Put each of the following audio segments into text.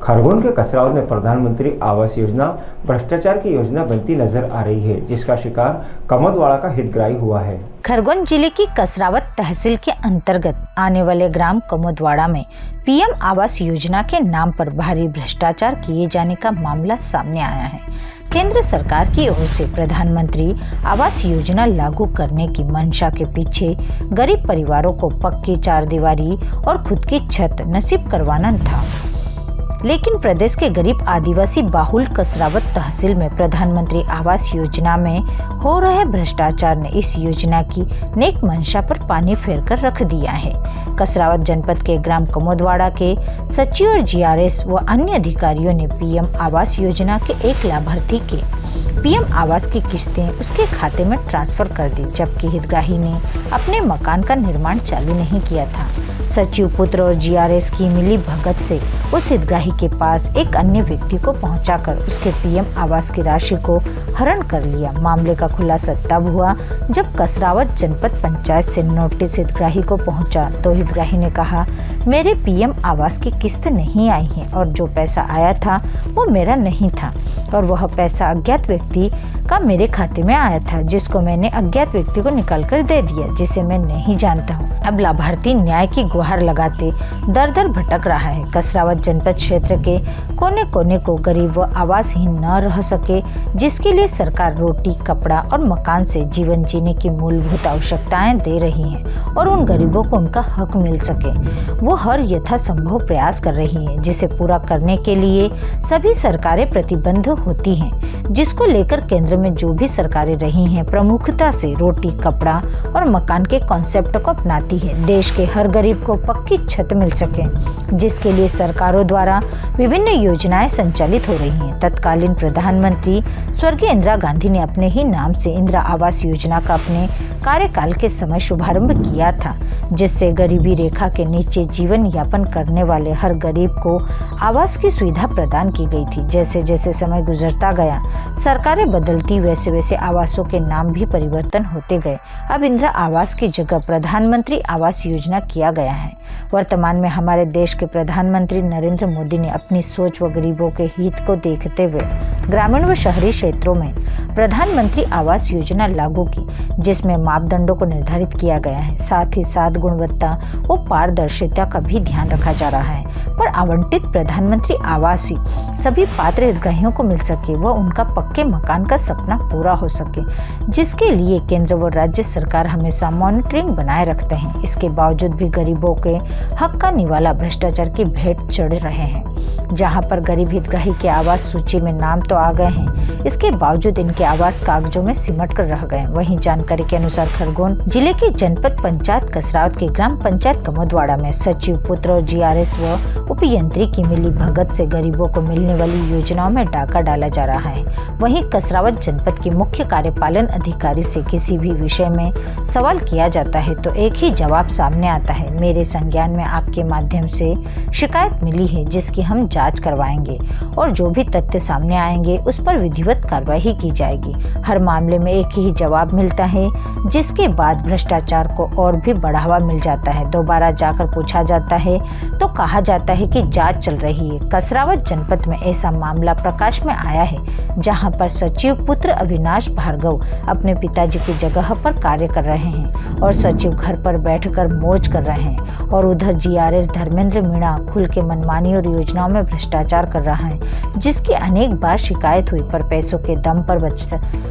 खरगोन के कसरावत में प्रधानमंत्री आवास योजना भ्रष्टाचार की योजना बनती नजर आ रही है, जिसका शिकार कमोदवाड़ा का हितग्राही हुआ है। खरगोन जिले की कसरावत तहसील के अंतर्गत आने वाले ग्राम कमोदवाड़ा में पीएम आवास योजना के नाम पर भारी भ्रष्टाचार किए जाने का मामला सामने आया है। केंद्र सरकार की ओर से प्रधानमंत्री आवास योजना लागू करने की मंशा के पीछे गरीब परिवारों को पक्की चारदीवारी और खुद की छत नसीब करवाना था, लेकिन प्रदेश के गरीब आदिवासी बाहुल कसरावत तहसील में प्रधानमंत्री आवास योजना में हो रहे भ्रष्टाचार ने इस योजना की नेक मंशा पर पानी फेरकर रख दिया है। कसरावत जनपद के ग्राम कमोदवाड़ा के सचिव और जीआरएस व अन्य अधिकारियों ने पीएम आवास योजना के एक लाभार्थी के पीएम आवास की किस्तें उसके खाते में ट्रांसफर कर दी, जबकि हितग्राही ने अपने मकान का निर्माण चालू नहीं किया था। सचिव पुत्र और जीआरएस की मिली भगत से उस हितग्राही के पास एक अन्य व्यक्ति को पहुंचाकर उसके पीएम आवास की राशि को हरण कर लिया। मामले का खुलासा तब हुआ जब कसरावत जनपद पंचायत से नोटिस हितग्राही को पहुंचा तो हितग्राही ने कहा, मेरे पीएम आवास की किस्त नहीं आई है और जो पैसा आया था वो मेरा नहीं था और वह पैसा अज्ञात व्यक्ति का मेरे खाते में आया था, जिसको मैंने अज्ञात व्यक्ति को निकाल कर दे दिया, जिसे मैं नहीं जानता हूँ। अब लाभार्थी न्याय की गुहार लगाते दर दर भटक रहा है। कसरावत जनपद क्षेत्र के कोने कोने को गरीब व आवासहीन न रह सके, जिसके लिए सरकार रोटी, कपड़ा और मकान से जीवन जीने की मूलभूत आवश्यकताएं दे रही है और उन गरीबों को उनका हक मिल सके, वो हर यथासंभव प्रयास कर रही है, जिसे पूरा करने के लिए सभी सरकारें प्रतिबद्ध होती हैं, जिसको लेकर केंद्र में जो भी सरकारें रही हैं प्रमुखता से रोटी, कपड़ा और मकान के कॉन्सेप्ट को अपनाती है। देश के हर गरीब को पक्की छत मिल सके, जिसके लिए सरकारों द्वारा विभिन्न योजनाएं संचालित हो रही हैं। तत्कालीन प्रधानमंत्री स्वर्गीय इंदिरा गांधी ने अपने ही नाम से इंदिरा आवास योजना का अपने कार्यकाल के समय शुभारंभ किया था, जिससे गरीबी रेखा के नीचे जीवन यापन करने वाले हर गरीब को आवास की सुविधा प्रदान की गई थी। जैसे जैसे समय गुजरता गया, सरकारें बदलती, वैसे वैसे आवासों के नाम भी परिवर्तन होते गए। अब इंदिरा आवास की जगह प्रधानमंत्री आवास योजना किया गया है। वर्तमान में हमारे देश के प्रधानमंत्री नरेंद्र मोदी ने अपनी सोच व गरीबों के हित को देखते हुए ग्रामीण व शहरी क्षेत्रों में प्रधानमंत्री आवास योजना लागू की, जिसमें मापदंडों को निर्धारित किया गया है। साथ ही साथ गुणवत्ता व पारदर्शिता का भी ध्यान रखा जा रहा है, पर आवंटित प्रधानमंत्री आवास ही सभी पात्र हितग्राहियों को मिल सके व उनका पक्के मकान का सपना पूरा हो सके, जिसके लिए केंद्र व राज्य सरकार हमेशा मॉनिटरिंग बनाए रखते हैं। इसके बावजूद भी गरीबों के हक का निवाला भ्रष्टाचार की भेंट चढ़ रहे हैं। जहां पर गरीब हितग्राही के आवास सूची में नाम तो आ गए हैं, इसके बावजूद इनके आवास कागजों में सिमट कर रह गए। वहीं जानकारी के अनुसार खरगोन जिले के जनपद पंचायत कसरावत के ग्राम पंचायत कमोदवाड़ा में सचिव पुत्र और जीआरएस व उपयंत्री की मिली भगत से गरीबों को मिलने वाली योजनाओं में डाका डाला जा रहा है। वहीं कसरावत जनपद के मुख्य कार्यपालन अधिकारी से किसी भी विषय में सवाल किया जाता है तो एक ही जवाब सामने आता है, मेरे संज्ञान में आपके माध्यम से शिकायत मिली है, जिसकी हम जांच करवाएंगे और जो भी तथ्य सामने आएंगे उस पर विधिवत कार्रवाई की जाएगी। हर मामले में एक ही जवाब मिलता है, जिसके बाद भ्रष्टाचार को और भी बढ़ावा मिल जाता है। दोबारा जाकर पूछा जाता है तो कहा जाता है कि जांच चल रही है। कसरावत जनपद में ऐसा मामला प्रकाश में आया है, जहां पर सचिव पुत्र अविनाश भार्गव अपने पिताजी की जगह पर कार्य कर रहे हैं और सचिव घर पर बैठकर मौज कर रहे हैं और उधर जीआरएस धर्मेंद्र मीणा खुल के मनमानी और योजनाओं में भ्रष्टाचार कर रहा है, जिसकी अनेक बार शिकायत हुई पर पैसों के दम पर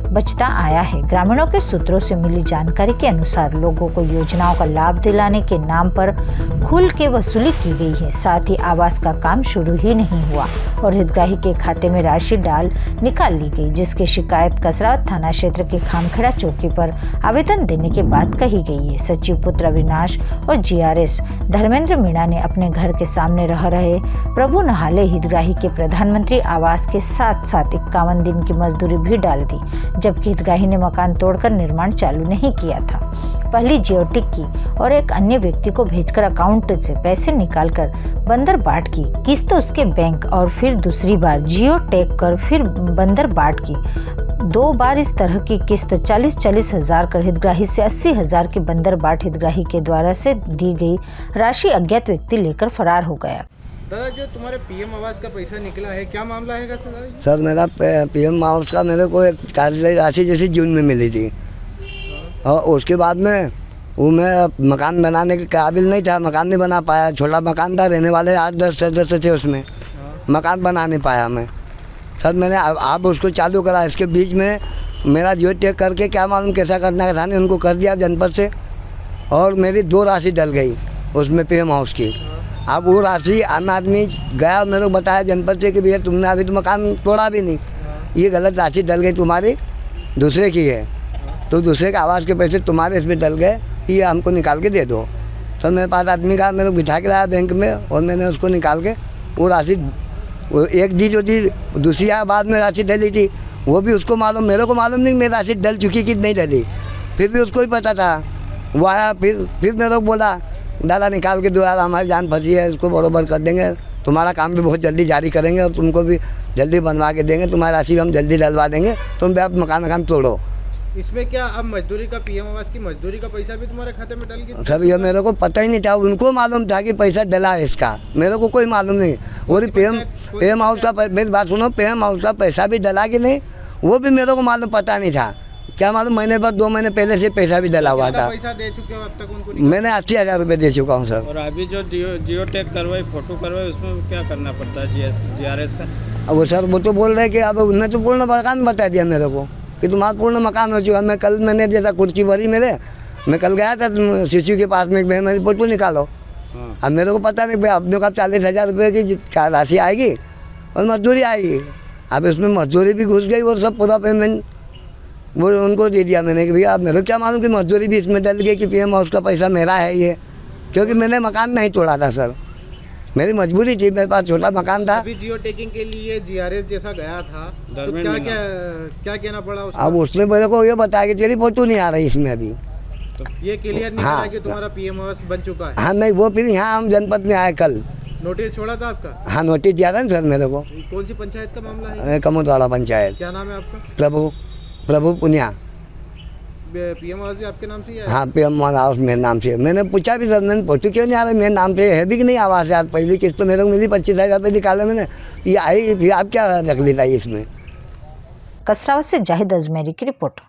बचता आया है। ग्रामीणों के सूत्रों से मिली जानकारी के अनुसार लोगों को योजनाओं का लाभ दिलाने के नाम पर खुल के वसूली की गई है। साथ ही आवास का काम शुरू ही नहीं हुआ और हितग्राही के खाते में राशि निकाल ली गई, जिसकी शिकायत कसरावत थाना क्षेत्र के खामखेड़ा चौकी पर आवेदन देने के बाद कही गई है। सचिव पुत्र अविनाश और जीआरएस धर्मेंद्र मीणा ने अपने घर के सामने रह रहे प्रभु नहाले हितग्राही के प्रधानमंत्री आवास के साथ साथ 51 दिन की मजदूरी भी डाल दी, जबकि हितग्राही ने मकान तोड़कर निर्माण चालू नहीं किया था। पहली जियोटिक की और एक अन्य व्यक्ति को भेजकर अकाउंट से पैसे निकालकर बंदर बाट की किस्त उसके बैंक और फिर दूसरी बार जियो टैग कर फिर बंदर बाट की। 2 बार इस तरह की किस्त 40-40 हजार कर हितग्राही से 80 हजार की बंदर बाट हितग्राही के द्वारा से दी गई राशि अज्ञात व्यक्ति लेकर फरार हो गया। दादा जो तुम्हारे पीएम आवास का पैसा निकला है क्या मामला है दादा? सर मेरा पीएम आवास का मेरे को एक कार्य राशि जैसी जून में मिली थी और उसके बाद में वो मैं मकान बनाने के काबिल नहीं था, मकान नहीं बना पाया। छोटा मकान था, रहने वाले 8-10 सदस्य थे उसमें, मकान बना नहीं पाया मैं। सर मैंने आप उसको चालू करा, इसके बीच में मेरा जियो टैग करके क्या मालूम कैसा करना था, नहीं उनको कर दिया जनपद से और मेरी 2 राशि डल गई उसमें पीएम हाउस की। अब वो राशि आम आदमी गया, मेरे को बताया जनपद से कि भैया तुमने अभी तो मकान तोड़ा भी नहीं, ये गलत राशि डल गई तुम्हारी, दूसरे की है, तो दूसरे के आवास के पैसे तुम्हारे इसमें डल गए, ये हमको निकाल के दे दो। तो मेरे पास आदमी का मेरे को बिठा के लाया बैंक में और मैंने उसको निकाल के वो राशि वो एक दी जो दी, दूसरी बाद में राशि डली थी वो भी उसको मालूम, मेरे को मालूम नहीं मेरी राशि डल चुकी कि नहीं डली, फिर भी उसको ही पता था। वो आया फिर मेरे को बोला दादा निकाल के दो यार, हमारी जान फंसी है, इसको बरोबर कर देंगे, तुम्हारा काम भी बहुत जल्दी जारी करेंगे और तुमको भी जल्दी बनवा के देंगे, तुम्हारी राशि भी हम जल्दी डलवा देंगे, तुम भी अब मकान तोड़ो। इसमें क्या अब मजदूरी का पीएम आवास की मजदूरी का पैसा भी तुम्हारे खाते में डल गया? सर ये मेरे को पता ही नहीं था, उनको मालूम था कि पैसा डला है इसका, मेरे को कोई मालूम नहीं। और पीएम हाउस का मेरी बात सुनो, पीएम हाउस का पैसा भी डला कि नहीं वो भी मेरे को मालूम पता नहीं था। क्या मालूम महीने पर 2 महीने पहले से पैसा भी डला हुआ था। पैसा दे चुके हो अब तक उनको? मैंने 80,000 रुपये दे चुका हूँ सर। और अभी जो जियो टैग करवाई, फोटो करवाई, उसमें क्या करना पड़ता है GRS का? अब वो सर वो तो बोल रहे कि अब उन्हें तो पूर्ण मकान बता दिया मेरे को कि तुम्हारा पूर्ण मकान हो चुका। मैं कल मैंने जैसा कुर्सी भरी मैं कल गया था शिशु के पास में, मेरी फोटो निकालो। अब मेरे को पता नहीं भाई अपने का 40,000 रुपये की राशि आएगी और मजदूरी आएगी। अब इसमें मजदूरी भी घुस गई और सब पूरा पेमेंट वो उनको दे दिया मैंने कि भैया अब मेरे को क्या मालूम कि मजदूरी भी इसमें डल गई कि पीएम हाउस का पैसा मेरा है ये, क्योंकि मैंने मकान नहीं तोड़ा था सर, मेरी मजबूरी थी, मेरे पास छोटा मकान था। अभी जियो टैगिंग के लिए GRS जैसा गया था तो क्या कहना पड़ा उसको? अब उसने मेरे को ये बताया कि तेरी फोटो नहीं आ रही इसमें अभी, तो ये क्लियर नहीं हाँ, करा कि तुम्हारा पीएम आवास बन चुका है? हाँ नहीं वो फिर यहाँ हम जनपद में आए कल। नोटिस छोड़ा था आपका? हाँ नोटिस दिया था ना सर मेरे को। कौन सी पंचायत का मामला है? कमोदवाड़ा पंचायत। क्या नाम है आपका? प्रभु पुनिया। पीएम आवास भी आपके नाम से ही है? हाँ पीएम आवास मेरे नाम से। मैंने पूछा भी सर, मैंने फोटो क्यों नहीं आ रहा मेरे नाम से, है भी कि नहीं आवास यार, पहली किस्त तो मेरे को मिली 25,000 रुपये निकाला मैंने, ये आई फिर आप क्या रख लेता है इसमें। कसरावत से जाहिद अजमेरी की रिपोर्ट।